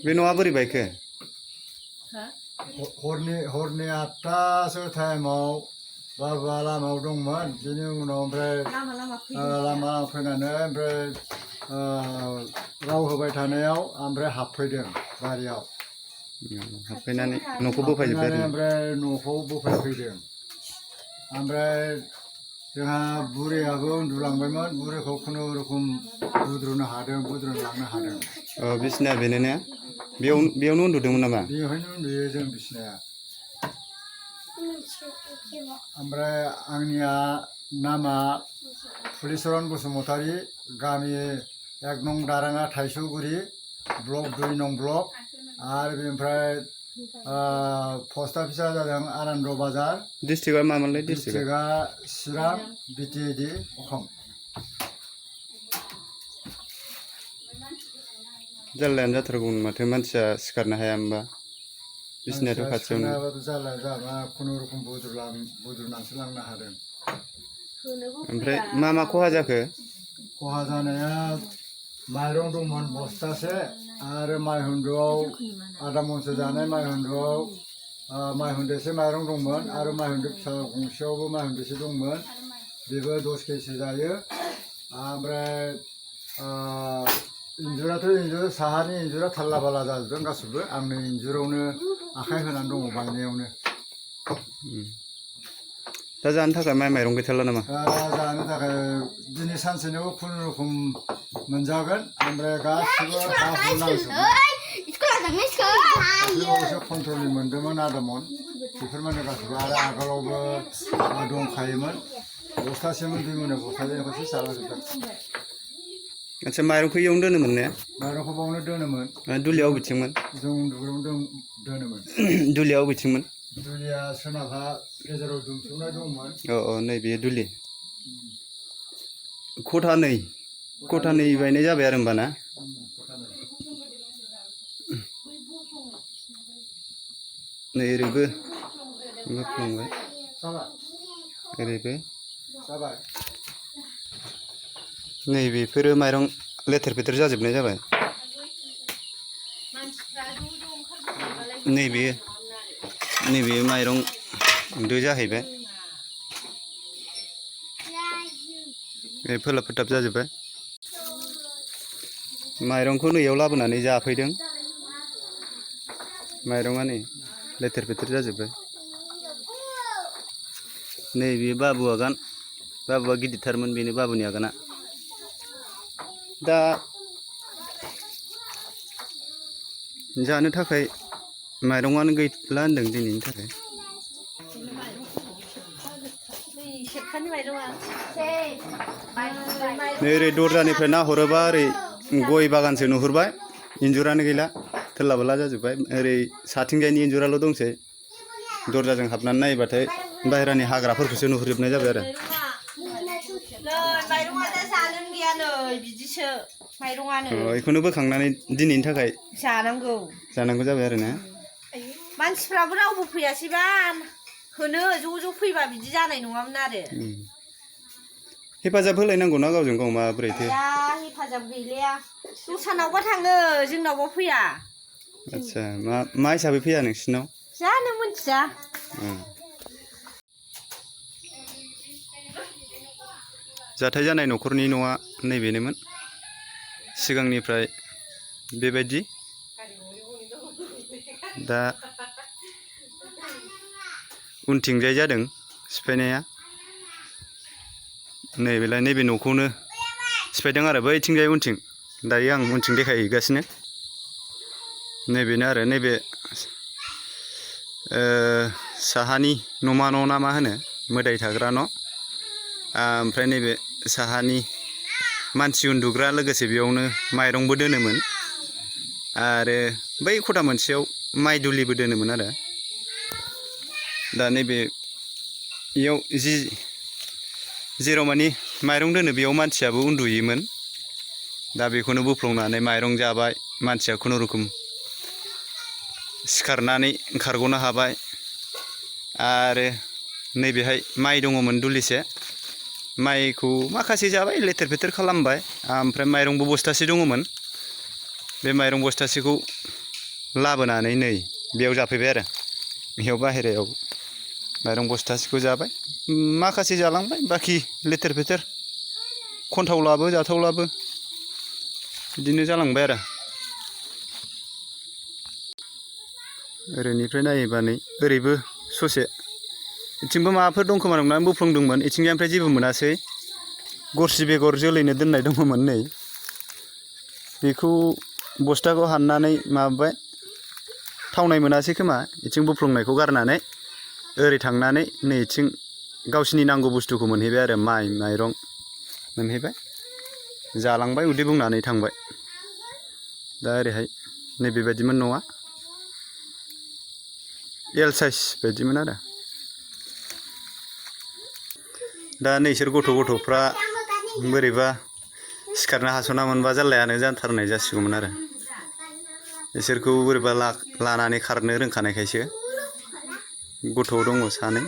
बे न'आ बोरै बायखो? हरनि 8टासो टाइमाव बाबुआ लामायाव दंमोन बिनि उनाव ओमफ्राय लामा फैनानै ओमफ्राय राव होबाय थानायाव ओमफ्राय हाबफैदों बारियाव हाबफैनानै न'खौ बोफायजोब्बाय आरो ओमफ्राय न'खौ बोफायफैदों ओमफ्राय जोंहा बुरैयाबो उन्दुलांबायमोन बुरैखौ खुनुरुखुम बुद्रुनो लांनो हादों बिसिनाया बेनो ने बेयावनो उन्दुदोंमोन नामा? बेवहायनो उन्दुयो जों बिसिनाया ओमफ्राय आंनिया नामा फुलिचरन बसुमतारी गामि 1 नं दाराङा थाइसौगुरि ब्लक 2 नं ब्लक आरो बेनिफ्राय पस्ट अफिसा जादों आनन्द बाजार डिस्ट्रिक्टआ मामोनलाय? डिस्ट्रिक्टआ चिरां बिटिएडि अखम जाल्लायानो जाथारगौमोन माथो मानसिया सिखारनो हाया होमबा बिसिनायाथ' खाथियावनो जाल्लाया जाबा खुनुरुखुम बुद्रुनानैसो लांनो हादों ओमफ्राय मा खहा जाखो? खहा जानाया माइरं दंमोन बस्थासे आरो माइहुन्दुआव आधा मनसो जानाय माइहुन्दुआव माइहुन्देसे माइरं दंमोन आरो माइहुन्दो फिसा गंसेयावबो माइहुन्देसे दंमोन बेबो 10 केजि जायो ओमफ्राय इन्जुर साहानि इन्जुरा थाल्ला बाला जाजोबदों गासिबो आंनि इन्जुरावनो आखाइ होनानै दङ बायनायावनो दा जानो थाखाय माइरं गैथारला नामा? जानो थाखाय दिनै सानसेनियाव खुनुरुखुम मोनजागोन ओमफ्राय गासिबो हा हु नांजोबबाय कन्ट्रलनि मोनदोंमोन आधा मन बेफोर माने गासिबो आरो आगोलावबो दंखायोमोन बस्थासेमोन 2 मोना बस्थासेखौसो जालाजोबदों आच्छा माइरंखौ इयावनो दोनोमोन ने? माइरंखौ बावनो दोनोमोन दुलिया बबेथिंमोन? जों उन्दुग्रायावनो दोनोमोन दुलिया बबेथिंमोन? दुलिया सोनाबहा गेजेराव दुमथुमनाय दंमोन नैबे दुलि खथानै बायनाय जाबाय आरो होमबा ना? नै ओरैबो बोफ्लंबाय ओरैबो नै बेफोरो माइरं लेथेर फेथेर जाजोबनाय जाबाय नैबे माइरं दो जाहैबाय फोलाब फोथाब जाजोब्बाय माइरंखौ नैयाव लाबोनानै जाफैदों माइरंआ नै लेथेर फेथेर जाजोब्बाय नैबे बाबु आगान बाबुआ गिदिरथारमोन बेनो बाबुनि आगाना दा जानो थाखाय माइरंआनो गैला होनदों दिनैनि थाखाय नै ओरै दरजानिफ्राय नाहरोबा ओरै गय बागानसो नुहुरबाय इन्जुरानो गैला थोल्ला बोला जाजोब्बाय ओरै साथिंजायनि इन्जुराल' दंसै दरजाजों हाबनानै नायोबाथाय बाहेरानि हाग्राफोरखौसो नुहुरजोबनाय जाबाय आरो बेखौनो बोखांनानै दिनैनि थाखाय जानांगौ जाबाय आरो ना मानसिफ्राबो रावबो फैयासैबा होनो ज' फैबा बिदि जानाय नङामोन आरो हेफाजाब होलायनांगौना गावजों गाव माबोरैथो हेफाजाब गैलाया दस्रानावबा थाङो जोंनावबा फैया आच्छा मा हिसाबै फैया नोंसिनाव जानो मोनथिया जाथाय जानाय न'खरनि न'आ नैबेनोमोन सिगांनिफ्राय बेबायदि दा उनथिंजाय जादों सिफायनाया नैबेलाय नैबे न'खौनो सिफायदों आरो बैथिंजाय उनथिं दायो आं उनथिं देखायहैगासिनो नैबेनो आरो नैबे साहानि न'मा न' ना मा होनो मोदाय थाग्रा न' ओमफ्राय नैबे साहानि मानसि उन्दुग्रा लोगोसे बेयावनो माइरंबो दोनोमोन आरो बै खथा मोनसेयाव माइ दुलिबो दोनोमोन आरो दा नैबे इयाव जेराव मानि माइरं दोनो बेयाव मानसियाबो उन्दुयोमोन दा बेखौनो बोफ्लंनानै माइरं जाबाय मानसिया खुनुरुखुम सिखारनानै खारग'नो हाबाय आरो नैबेहाय माइ दङमोन दुलिसे माइखौ माखासे जाबाय लेथेर फेथेर खालामबाय ओमफ्राय माइरंबो बस्थासे दङमोन बे माइरं बस्थासेखौ लाबोनानै नै बेयाव जाफैबाय आरो बेयाव बाहेरायाव माइरं बस्थासेखौ जाबाय माखासे जालांबाय बाखि लेथेर फेथेर खनथावलाबो जाथावलाबो बिदिनो जालांबाय आरो ओरैनिफ्राय नायोबा नै ओरैबो ससे इथिंबो माबाफोर दंखोमा नंनानै बोफ्लंदोंमोन इथिंजायनिफ्राय जेबो मोनासै गरसि बेगर जोलैनो दोननाय दङमोन नै बेखौ बस्थाखौ हाननानै माबाबाय थावनाय मोनासै खोमा इथिं बोफ्लंनायखौ गारनानै ओरै थांनानै नै इथिं गावसिनि नांगौ बुस्थुखौ मोनहैबाय आरो माइरं मोनहैबाय जालांबाय उदै बुंनानै थांबाय दा ओरैहाय नैबेबायदिमोन न'आ एल साइज बायदिमोन आरो दा नैसोर गथ'फ्रा बोरैबा सिखारनो हास'ना मोनबा जाल्लायानो जाथारनाय जासिगौमोन आरो बिसोरखौ बोरैबा लानानै खारनो रोंखानायखायसो गथ' दङ सानै